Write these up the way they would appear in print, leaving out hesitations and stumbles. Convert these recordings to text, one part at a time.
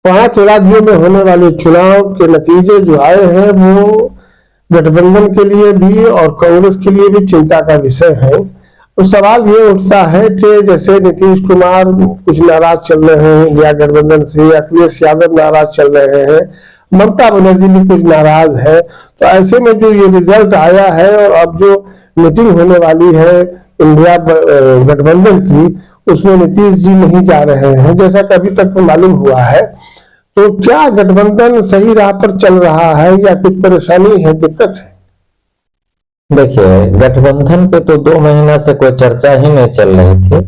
5 राज्यों में होने वाले चुनाव के नतीजे जो आए हैं वो गठबंधन के लिए भी और कांग्रेस के लिए भी चिंता का विषय है। तो सवाल ये उठता है कि जैसे नीतीश कुमार कुछ नाराज चल रहे हैं इंडिया गठबंधन से, अखिलेश यादव नाराज चल रहे हैं, ममता बनर्जी भी कुछ नाराज है, तो ऐसे में जो ये रिजल्ट आया है और अब जो मीटिंग होने वाली है इंडिया गठबंधन की, उसमें नीतीश जी नहीं जा रहे हैं जैसा कि अभी तक मालूम हुआ है। तो क्या गठबंधन सही राह पर चल रहा है या कुछ परेशानी है, दिक्कत है? देखिए, गठबंधन पे तो 2 महीना से कोई चर्चा ही नहीं चल रही थी।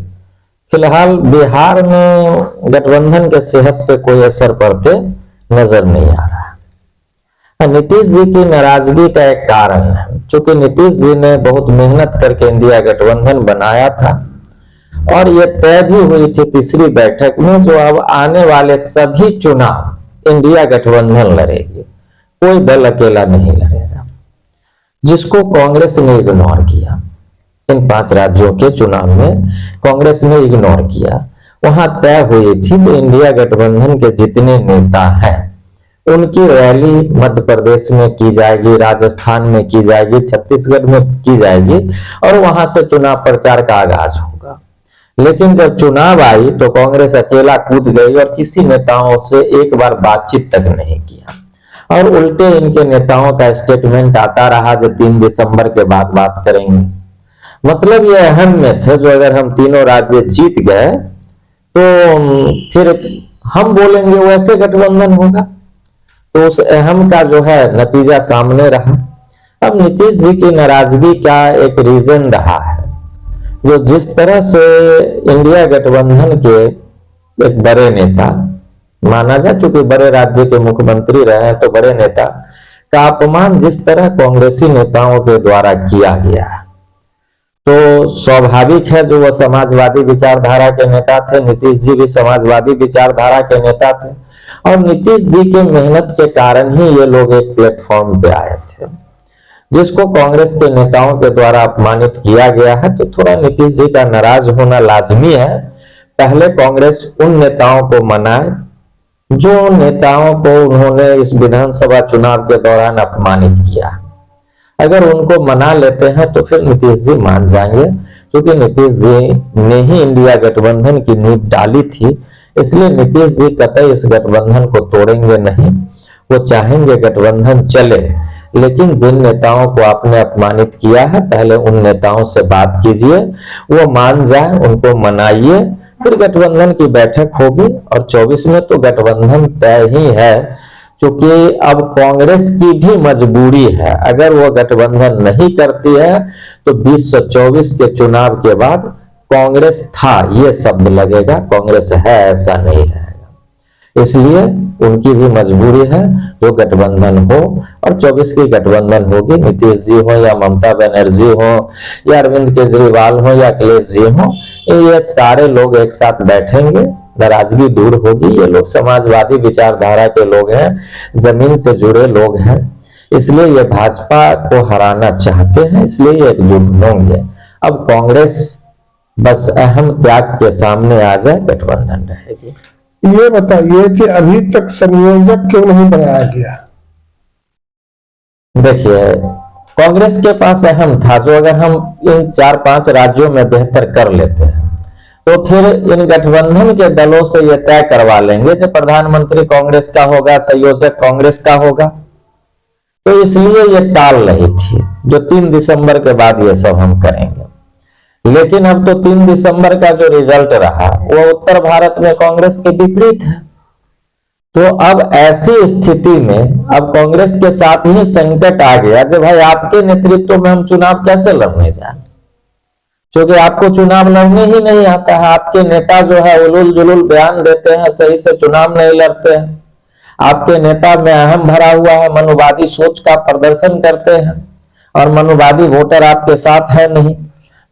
फिलहाल बिहार में गठबंधन के सेहत पे कोई असर पड़ते नजर नहीं आ रहा। नीतीश जी की नाराजगी का एक कारण है, क्योंकि नीतीश जी ने बहुत मेहनत करके इंडिया गठबंधन बनाया था और ये तय भी हुई थी तीसरी बैठक में जो अब आने वाले सभी चुनाव इंडिया गठबंधन लड़ेगी, कोई दल अकेला नहीं लड़ेगा, जिसको कांग्रेस ने इग्नोर किया। इन 5 राज्यों के चुनाव में कांग्रेस ने इग्नोर किया। वहां तय हुई थी कि इंडिया गठबंधन के जितने नेता हैं उनकी रैली मध्य प्रदेश में की जाएगी, राजस्थान में की जाएगी, छत्तीसगढ़ में की जाएगी और वहां से चुनाव प्रचार का आगाज होगा। लेकिन जब चुनाव आई तो कांग्रेस अकेला कूद गई और किसी नेताओं से एक बार बातचीत तक नहीं किया और उल्टे इनके नेताओं का स्टेटमेंट आता रहा जो 3 दिसंबर के बाद बात करेंगे। मतलब ये अहम में थे जो अगर हम तीनों राज्य जीत गए तो फिर हम बोलेंगे वैसे गठबंधन होगा। तो उस अहम का जो है नतीजा सामने रहा। अब नीतीश जी की नाराजगी का एक रीजन रहा है, जो जिस तरह से इंडिया गठबंधन के एक बड़े नेता माना जाए, चूंकि बड़े राज्य के मुख्यमंत्री रहे हैं तो बड़े नेता का अपमान जिस तरह कांग्रेसी नेताओं के द्वारा किया गया है, तो स्वाभाविक है जो वो समाजवादी विचारधारा के नेता थे, नीतीश जी भी समाजवादी विचारधारा के नेता थे और नीतीश जी के मेहनत के कारण ही ये लोग एक प्लेटफॉर्म पे आए थे, जिसको कांग्रेस के नेताओं के द्वारा अपमानित किया गया है। तो थोड़ा नीतीश जी का नाराज होना लाजमी है। पहले कांग्रेस उन नेताओं को मनाए जो नेताओं को उन्होंने इस विधानसभा चुनाव के दौरान अपमानित किया। अगर उनको मना लेते हैं तो फिर नीतीश जी मान जाएंगे, क्योंकि नीतीश जी ने ही इंडिया गठबंधन की नींव डाली थी, इसलिए नीतीश जी कतई इस गठबंधन को तोड़ेंगे नहीं। वो चाहेंगे गठबंधन चले, लेकिन जिन नेताओं को आपने अपमानित किया है पहले उन नेताओं से बात कीजिए, वो मान जाए, उनको मनाइए, फिर गठबंधन की बैठक होगी और 24 में तो गठबंधन तय ही है। क्योंकि अब कांग्रेस की भी मजबूरी है, अगर वो गठबंधन नहीं करती है तो 2024 के चुनाव के बाद कांग्रेस था ये शब्द लगेगा, कांग्रेस है ऐसा नहीं रहेगा। इसलिए उनकी भी मजबूरी है जो गठबंधन हो और 24 की गठबंधन होगी। नीतीश जी हो या ममता बनर्जी हो या अरविंद केजरीवाल हो या अखिलेश जी हो, ये सारे लोग एक साथ बैठेंगे, नाराजगी दूर होगी। ये लोग समाजवादी विचारधारा के लोग हैं, जमीन से जुड़े लोग हैं, इसलिए ये भाजपा को हराना चाहते हैं, इसलिए ये एकजुट होंगे। अब कांग्रेस बस अहम त्याग के सामने आ जाए, गठबंधन रहेगी। ये बताइए कि अभी तक संयोजक क्यों नहीं बनाया गया? देखिए, कांग्रेस के पास अहम था जो अगर हम इन 4-5 राज्यों में बेहतर कर लेते हैं तो फिर इन गठबंधन के दलों से यह तय करवा लेंगे कि प्रधानमंत्री कांग्रेस का होगा, संयोजक कांग्रेस का होगा। तो इसलिए ये टाल रही थी जो 3 दिसंबर के बाद ये सब हम करेंगे। लेकिन अब तो 3 दिसंबर का जो रिजल्ट रहा वो उत्तर भारत में कांग्रेस के विपरीत है। तो अब ऐसी स्थिति में अब कांग्रेस के साथ ही संकट आ गया कि भाई आपके नेतृत्व में हम चुनाव कैसे लड़ने जाए, क्योंकि आपको चुनाव लड़ने ही नहीं आता है। आपके नेता जो है उलूल जुलूल बयान देते हैं, सही से चुनाव नहीं लड़ते हैं। आपके नेता में अहम भरा हुआ है, मनुवादी सोच का प्रदर्शन करते हैं और मनुवादी वोटर आपके साथ है नहीं।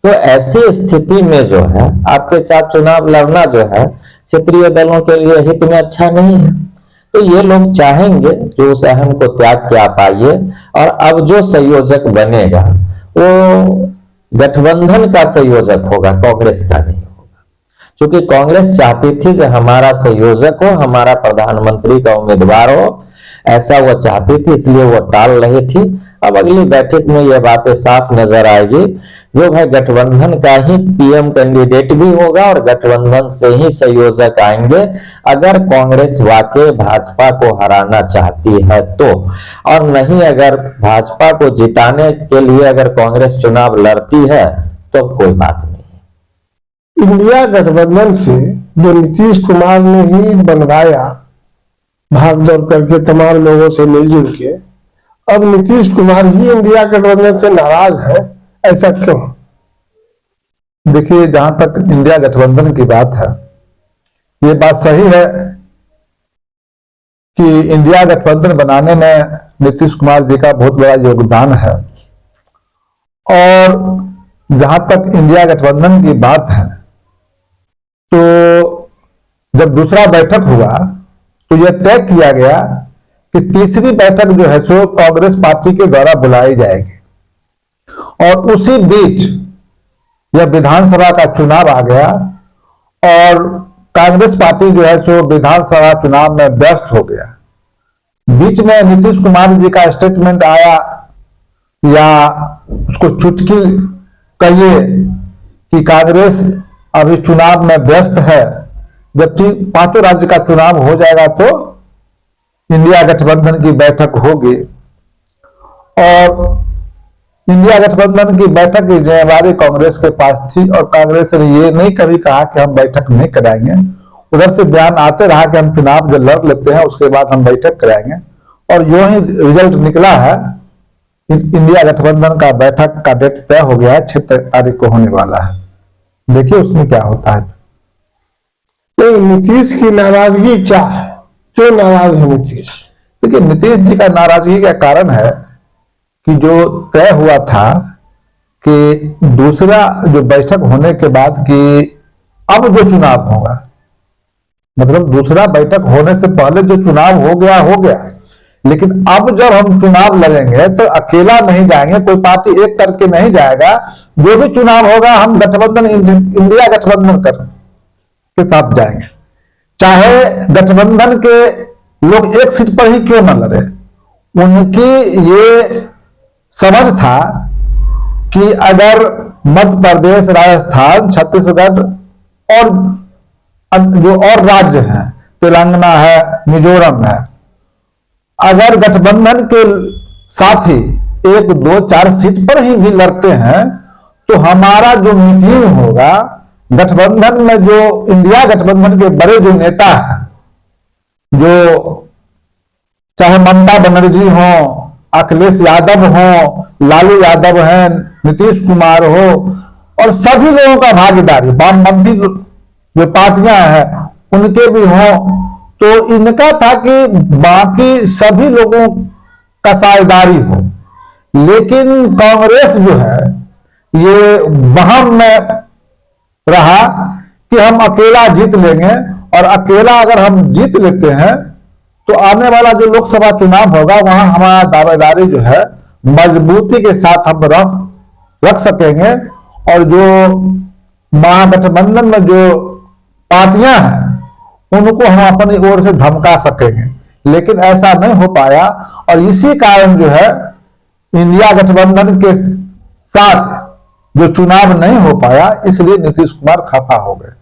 तो ऐसी स्थिति में जो है आपके साथ चुनाव लड़ना जो है क्षेत्रीय दलों के लिए हित में अच्छा नहीं है। तो ये लोग चाहेंगे कि उस अहम को त्याग के आप आइए और अब जो संयोजक बनेगा वो गठबंधन का संयोजक होगा, कांग्रेस का नहीं होगा। क्योंकि कांग्रेस चाहती थी कि हमारा संयोजक हो, हमारा प्रधानमंत्री का उम्मीदवार हो, ऐसा वो चाहती थी, इसलिए वो टाल रही थी। अब अगली बैठक में ये बातें साफ नजर आएगी, जो है गठबंधन का ही पीएम कैंडिडेट भी होगा और गठबंधन से ही संयोजक आएंगे, अगर कांग्रेस वाकई भाजपा को हराना चाहती है तो। और नहीं, अगर भाजपा को जिताने के लिए अगर कांग्रेस चुनाव लड़ती है तो कोई बात नहीं। इंडिया गठबंधन से जो नीतीश कुमार ने ही बनवाया, भाग दौड़ करके तमाम लोगों से मिलजुल के, अब नीतीश कुमार ही इंडिया गठबंधन से नाराज है, ऐसा क्यों? देखिए, जहां तक इंडिया गठबंधन की बात है, ये बात सही है कि इंडिया गठबंधन बनाने में नीतीश कुमार जी का बहुत बड़ा योगदान है। और जहां तक इंडिया गठबंधन की बात है, तो जब दूसरा बैठक हुआ तो यह तय किया गया कि तीसरी बैठक जो है सो कांग्रेस पार्टी के द्वारा बुलाई जाएगी। और उसी बीच यह विधानसभा का चुनाव आ गया और कांग्रेस पार्टी जो है सो विधानसभा चुनाव में व्यस्त हो गया। बीच में नीतीश कुमार जी का स्टेटमेंट आया, या उसको चुटकी कहिए, कि कांग्रेस अभी चुनाव में व्यस्त है, जबकि पांचों राज्य का चुनाव हो जाएगा तो इंडिया गठबंधन की बैठक होगी। और इंडिया गठबंधन की बैठक की जिम्मेदारी कांग्रेस के पास थी और कांग्रेस ने ये नहीं कभी कहा कि हम बैठक नहीं कराएंगे। उधर से बयान आते रहा कि हम चुनाव जब लड़ लेते हैं उसके बाद हम बैठक कराएंगे, और यूं ही रिजल्ट निकला है। इंडिया गठबंधन का बैठक का डेट तय हो गया है, 6 तारीख को होने वाला है। देखिए उसमें क्या होता है। तो नीतीश की नाराजगी क्या है, क्यों नाराज है नीतीश? देखिए, नीतीश जी का नाराजगी का कारण है कि जो तय हुआ था कि दूसरा जो बैठक होने के बाद कि अब जो चुनाव होगा, मतलब दूसरा बैठक होने से पहले जो चुनाव हो गया, लेकिन अब जब हम चुनाव लड़ेंगे तो अकेला नहीं जाएंगे, कोई पार्टी एक करके नहीं जाएगा। जो भी चुनाव होगा हम गठबंधन, इंडिया गठबंधन के साथ जाएंगे, चाहे गठबंधन के लोग एक सीट पर ही क्यों न लड़े। उनकी ये समझ था कि अगर मध्य प्रदेश, राजस्थान, छत्तीसगढ़ और जो और राज्य हैं, तेलंगाना है, मिजोरम है, अगर गठबंधन के साथी 1, 2, 4 सीट पर ही भी लड़ते हैं तो हमारा जो मीटिंग होगा गठबंधन में, जो इंडिया गठबंधन के बड़े जो नेता हैं, जो चाहे ममता बनर्जी हो, अखिलेश यादव हो, लालू यादव हैं, नीतीश कुमार हो, और सभी लोगों का भागीदारी, वामपंथी जो पार्टियां हैं उनके भी हो, तो इनका था कि बाकी सभी लोगों का साझेदारी हो। लेकिन कांग्रेस जो है ये वहम में रहा कि हम अकेला जीत लेंगे, और अकेला अगर हम जीत लेते हैं तो आने वाला जो लोकसभा चुनाव होगा वहां हमारा दावेदारी जो है मजबूती के साथ हम रख सकेंगे, और जो महागठबंधन में जो पार्टियां हैं उनको हम अपनी ओर से धमका सकेंगे। लेकिन ऐसा नहीं हो पाया, और इसी कारण जो है इंडिया गठबंधन के साथ जो चुनाव नहीं हो पाया, इसलिए नीतीश कुमार खफा हो गए।